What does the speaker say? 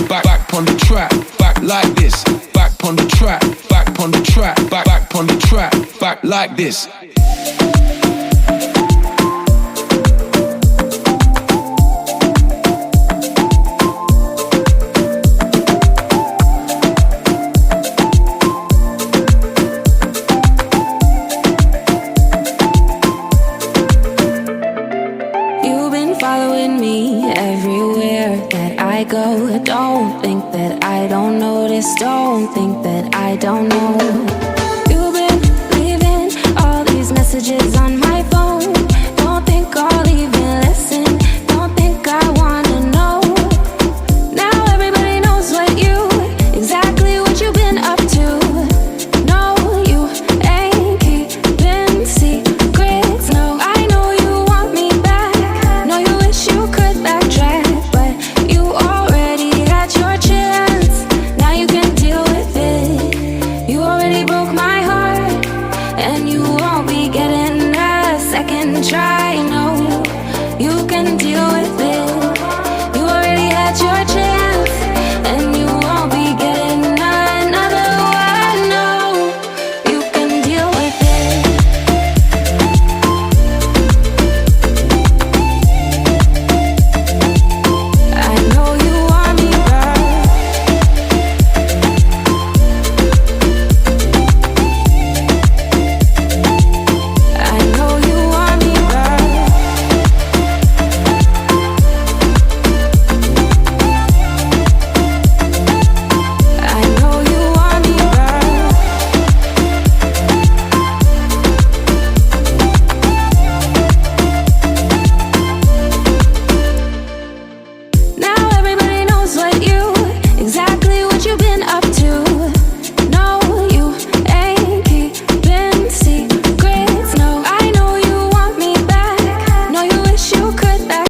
back on the track, back like this. Back on the track, back on the track, back on the track, back like this. Following me everywhere that I go. Don't think that I don't notice. Don't think that I don't know. You've been leaving all these messages on